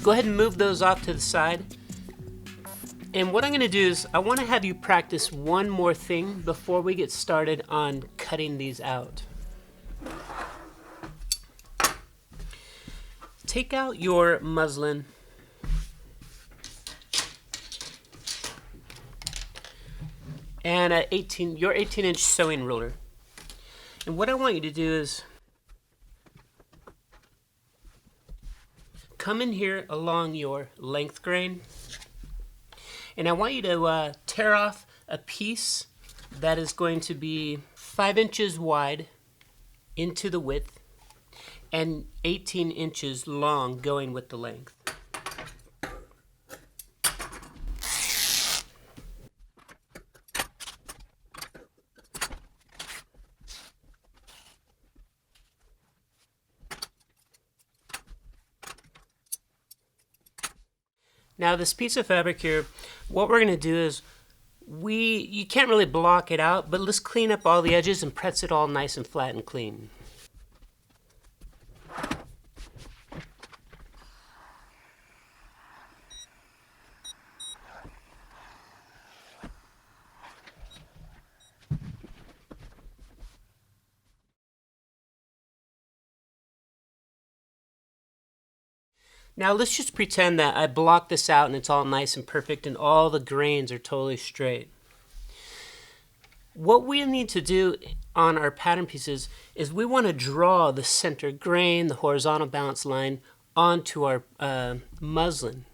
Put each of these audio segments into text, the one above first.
Go ahead and move those off to the side. And what I'm going to do is I want to have you practice one more thing before we get started on cutting these out. Take out your muslin and your 18-inch sewing ruler. And what I want you to do is come in here along your length grain, and I want you to tear off a piece that is going to be 5 inches wide into the width and 18 inches long going with the length. Now this piece of fabric here, what we're going to do is you can't really block it out, but let's clean up all the edges and press it all nice and flat and clean. Now let's just pretend that I blocked this out and it's all nice and perfect and all the grains are totally straight. What we need to do on our pattern pieces is we want to draw the center grain, the horizontal balance line, onto our muslin.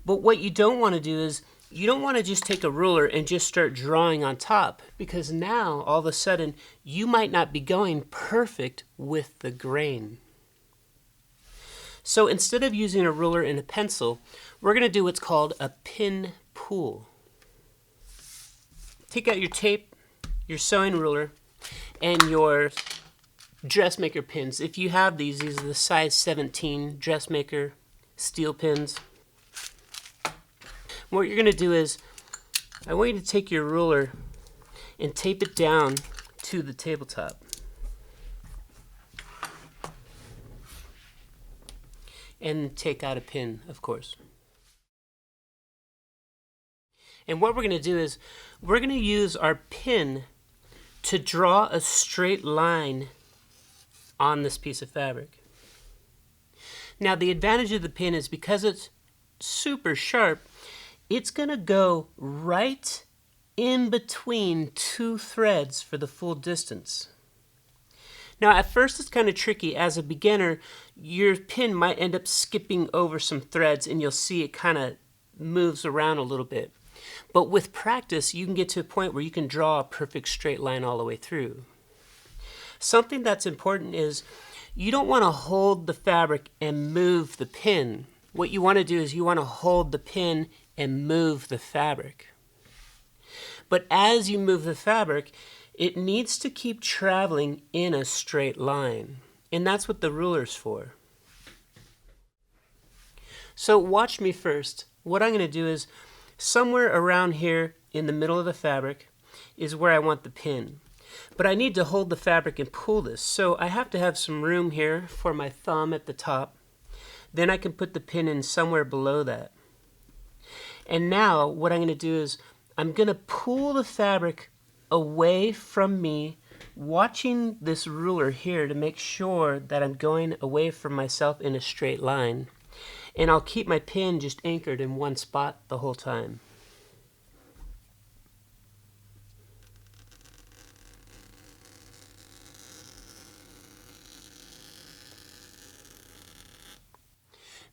But what you don't want to do is you don't want to just take a ruler and just start drawing on top, because now all of a sudden you might not be going perfect with the grain. So instead of using a ruler and a pencil, we're going to do what's called a pin pull. Take out your tape, your sewing ruler, and your dressmaker pins. If you have these are the size 17 dressmaker steel pins. What you're going to do is, I want you to take your ruler and tape it down to the tabletop. And take out a pin, of course. And what we're going to do is we're going to use our pin to draw a straight line on this piece of fabric. Now the advantage of the pin is because it's super sharp, it's going to go right in between two threads for the full distance. Now at first it's kind of tricky. As a beginner, your pin might end up skipping over some threads and you'll see it kind of moves around a little bit. But with practice, you can get to a point where you can draw a perfect straight line all the way through. Something that's important is you don't want to hold the fabric and move the pin. What you want to do is you want to hold the pin and move the fabric. But as you move the fabric, it needs to keep traveling in a straight line. And that's what the ruler's for. So watch me first. What I'm going to do is somewhere around here in the middle of the fabric is where I want the pin. But I need to hold the fabric and pull this. So I have to have some room here for my thumb at the top. Then I can put the pin in somewhere below that. And now what I'm going to do is I'm going to pull the fabric away from me, watching this ruler here to make sure that I'm going away from myself in a straight line. And I'll keep my pin just anchored in one spot the whole time.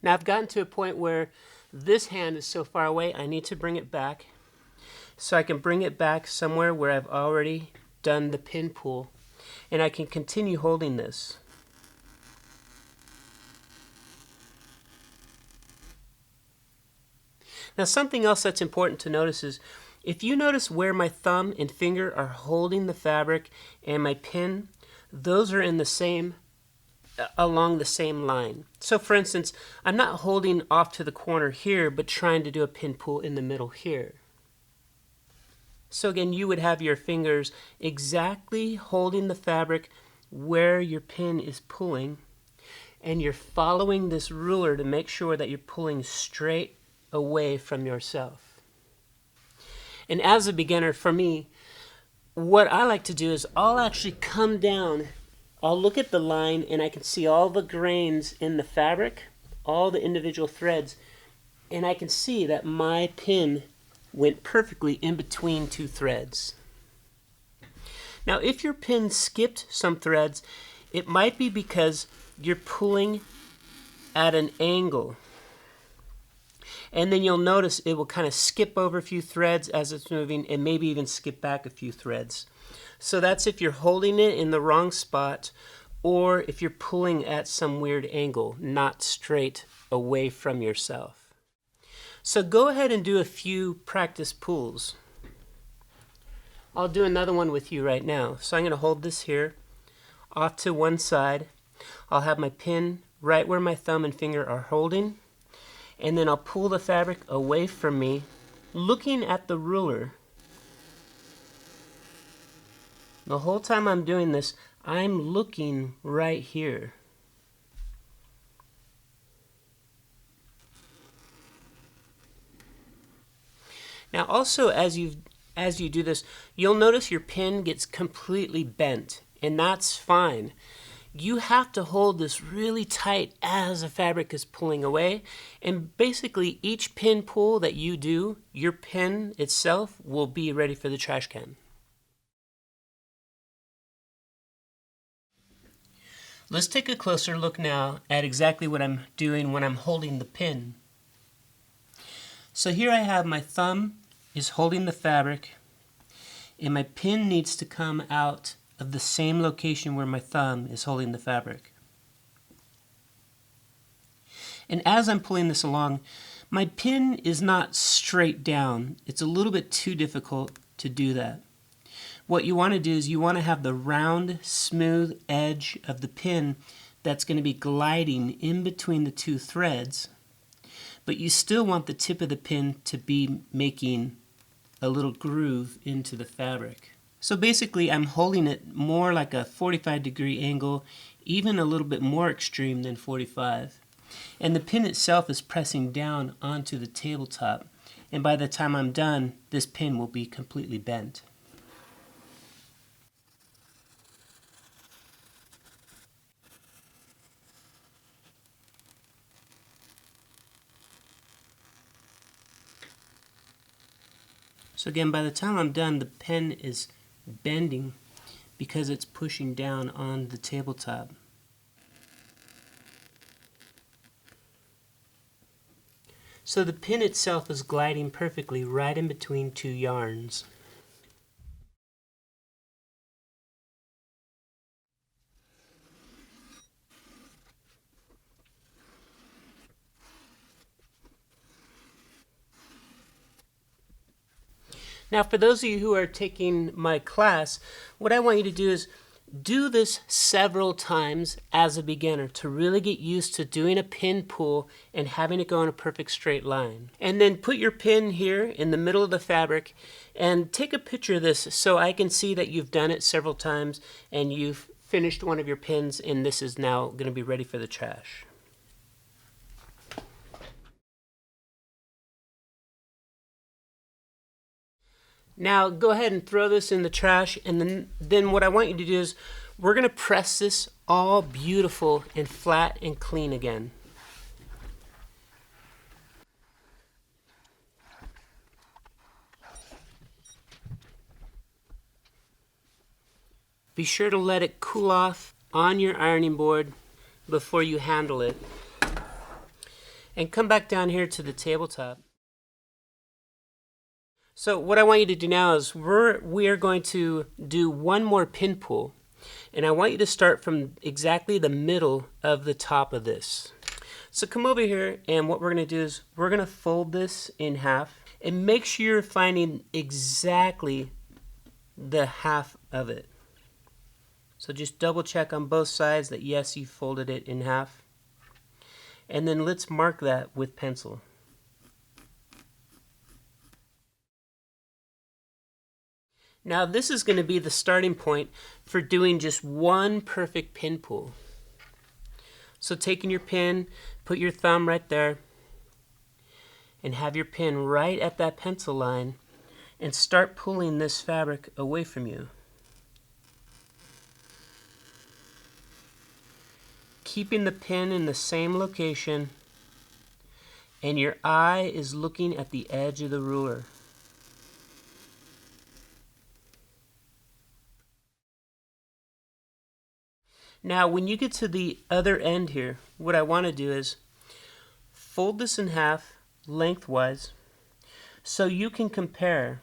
Now I've gotten to a point where this hand is so far away I need to bring it back. So I can bring it back somewhere where I've already done the pin pull, and I can continue holding this. Now something else that's important to notice is if you notice where my thumb and finger are holding the fabric and my pin, those are in the same along the same line. So for instance, I'm not holding off to the corner here but trying to do a pin pull in the middle here. So again, you would have your fingers exactly holding the fabric where your pin is pulling, and you're following this ruler to make sure that you're pulling straight away from yourself. And as a beginner, for me, what I like to do is I'll actually come down, I'll look at the line and I can see all the grains in the fabric, all the individual threads, and I can see that my pin went perfectly in between two threads. Now if your pin skipped some threads, it might be because you're pulling at an angle. And then you'll notice it will kind of skip over a few threads as it's moving and maybe even skip back a few threads. So that's if you're holding it in the wrong spot or if you're pulling at some weird angle, not straight away from yourself. So go ahead and do a few practice pulls. I'll do another one with you right now. So I'm going to hold this here off to one side. I'll have my pin right where my thumb and finger are holding, and then I'll pull the fabric away from me, looking at the ruler. The whole time I'm doing this, I'm looking right here. Now also as you do this, you'll notice your pin gets completely bent, and that's fine. You have to hold this really tight as the fabric is pulling away, and basically each pin pull that you do, your pin itself will be ready for the trash can. Let's take a closer look now at exactly what I'm doing when I'm holding the pin. So here I have my thumb is holding the fabric, and my pin needs to come out of the same location where my thumb is holding the fabric. And as I'm pulling this along, my pin is not straight down. It's a little bit too difficult to do that. What you want to do is you want to have the round, smooth edge of the pin that's going to be gliding in between the two threads, but you still want the tip of the pin to be making a little groove into the fabric. So basically I'm holding it more like a 45-degree angle, even a little bit more extreme than 45. And the pin itself is pressing down onto the tabletop. And by the time I'm done, this pin will be completely bent. So again, by the time I'm done, the pen is bending because it's pushing down on the tabletop. So the pin itself is gliding perfectly right in between two yarns. Now for those of you who are taking my class, what I want you to do is do this several times as a beginner to really get used to doing a pin pull and having it go in a perfect straight line. And then put your pin here in the middle of the fabric and take a picture of this so I can see that you've done it several times and you've finished one of your pins, and this is now going to be ready for the trash. Now go ahead and throw this in the trash, and then what I want you to do is we're going to press this all beautiful and flat and clean again. Be sure to let it cool off on your ironing board before you handle it. And come back down here to the tabletop. So what I want you to do now is we are going to do one more pin pull, and I want you to start from exactly the middle of the top of this. So come over here, and what we're going to do is we're going to fold this in half and make sure you're finding exactly the half of it. So just double check on both sides that yes, you folded it in half, and then let's mark that with pencil. Now this is going to be the starting point for doing just one perfect pin pull. So taking your pin, put your thumb right there, and have your pin right at that pencil line, and start pulling this fabric away from you. Keeping the pin in the same location, and your eye is looking at the edge of the ruler. Now when you get to the other end here, what I want to do is fold this in half lengthwise so you can compare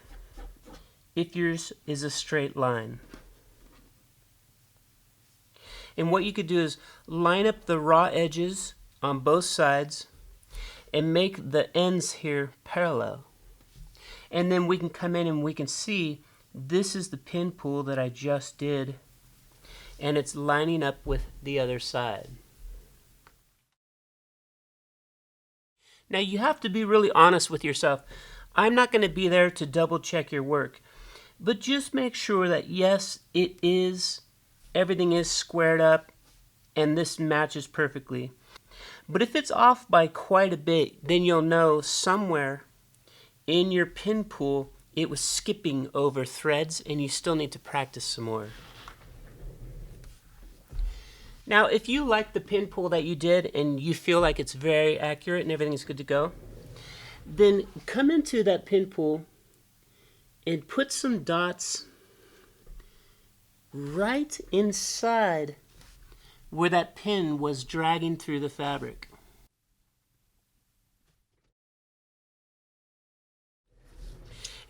if yours is a straight line. And what you could do is line up the raw edges on both sides and make the ends here parallel. And then we can come in and we can see this is the pin pull that I just did, and it's lining up with the other side. Now you have to be really honest with yourself. I'm not going to be there to double check your work, but just make sure that yes, everything is squared up and this matches perfectly. But if it's off by quite a bit, then you'll know somewhere in your pin pull it was skipping over threads and you still need to practice some more. Now if you like the pin pull that you did and you feel like it's very accurate and everything's good to go, then come into that pin pull and put some dots right inside where that pin was dragging through the fabric.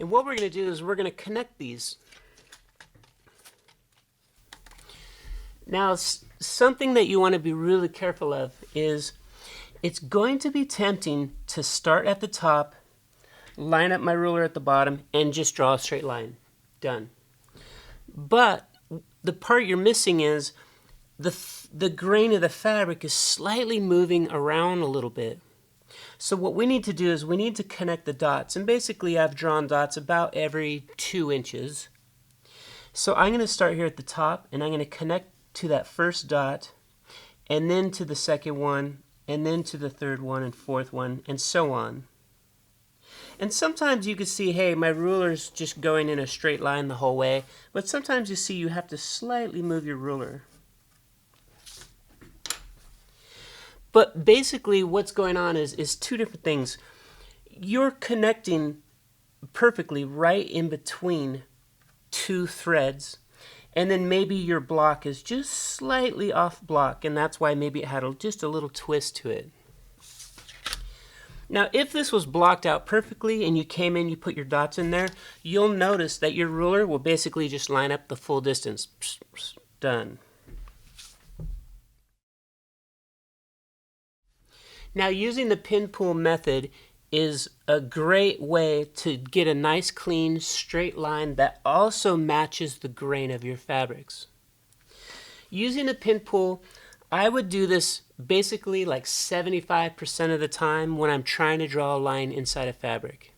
And what we're going to do is we're going to connect these. Now, something that you want to be really careful of is it's going to be tempting to start at the top, line up my ruler at the bottom, and just draw a straight line. Done. But the part you're missing is the grain of the fabric is slightly moving around a little bit. So what we need to do is we need to connect the dots. And basically I've drawn dots about every 2 inches. So I'm going to start here at the top and I'm going to connect to that first dot, and then to the second one, and then to the third one and fourth one, and so on. And sometimes you can see, hey, my ruler's just going in a straight line the whole way, but sometimes you see you have to slightly move your ruler. But basically what's going on is 2 different things. You're connecting perfectly right in between 2 threads, and then maybe your block is just slightly off block, and that's why maybe it had just a little twist to it. Now if this was blocked out perfectly and you came in, you put your dots in there, you'll notice that your ruler will basically just line up the full distance. Done. Now using the pin pull method is a great way to get a nice clean straight line that also matches the grain of your fabrics. Using a pin pull, I would do this basically like 75% of the time when I'm trying to draw a line inside a fabric.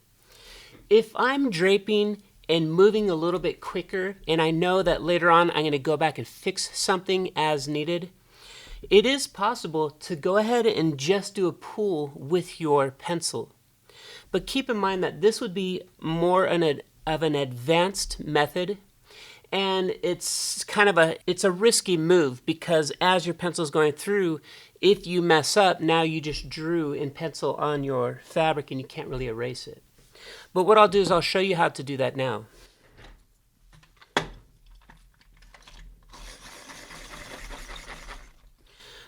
If I'm draping and moving a little bit quicker and I know that later on I'm going to go back and fix something as needed, it is possible to go ahead and just do a pull with your pencil. But keep in mind that this would be more of an advanced method, and it's kind of a risky move because as your pencil's going through, if you mess up, now you just drew in pencil on your fabric and you can't really erase it. But what I'll do is I'll show you how to do that now.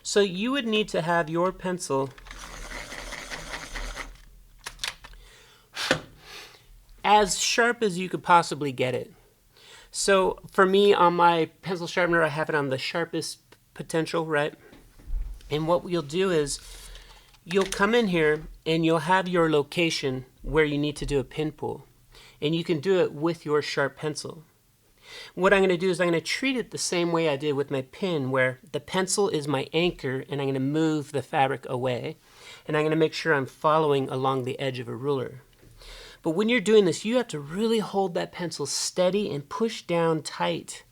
So you would need to have your pencil as sharp as you could possibly get it. So for me, on my pencil sharpener, I have it on the sharpest potential, right? And what you'll do is you'll come in here and you'll have your location where you need to do a pin pull. And you can do it with your sharp pencil. What I'm going to do is I'm going to treat it the same way I did with my pin, where the pencil is my anchor and I'm going to move the fabric away. And I'm going to make sure I'm following along the edge of a ruler. But when you're doing this, you have to really hold that pencil steady and push down tight.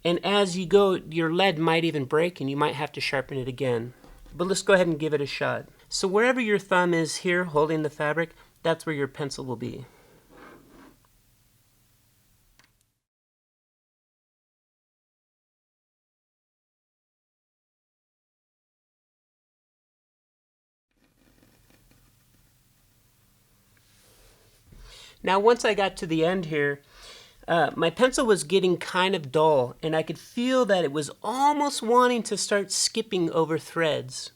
And as you go, your lead might even break and you might have to sharpen it again. but let's go ahead and give it a shot. So wherever your thumb is here holding the fabric, that's where your pencil will be. Now once I got to the end here, my pencil was getting kind of dull, and I could feel that it was almost wanting to start skipping over threads.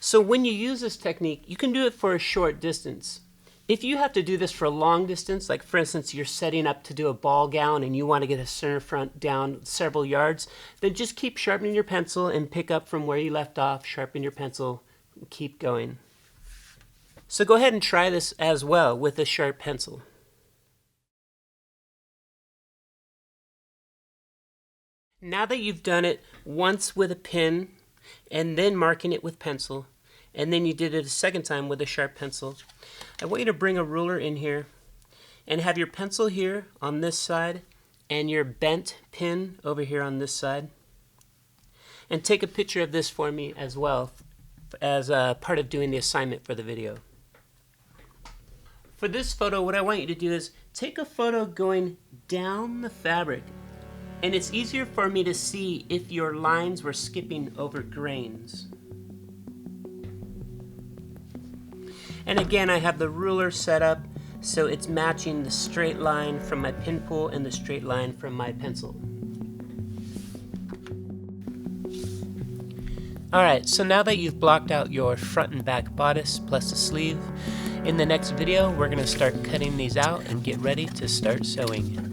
So when you use this technique, you can do it for a short distance. If you have to do this for a long distance, like for instance you're setting up to do a ball gown and you want to get a center front down several yards, then just keep sharpening your pencil and pick up from where you left off, sharpen your pencil, and keep going. So go ahead and try this as well with a sharp pencil. Now that you've done it once with a pen and then marking it with pencil, and then you did it a second time with a sharp pencil, I want you to bring a ruler in here and have your pencil here on this side and your bent pen over here on this side. And take a picture of this for me as well as part of doing the assignment for the video. For this photo, what I want you to do is take a photo going down the fabric. And it's easier for me to see if your lines were skipping over grains. And again, I have the ruler set up so it's matching the straight line from my pin pull and the straight line from my pencil. Alright, so now that you've blocked out your front and back bodice plus the sleeve, in the next video we're going to start cutting these out and get ready to start sewing.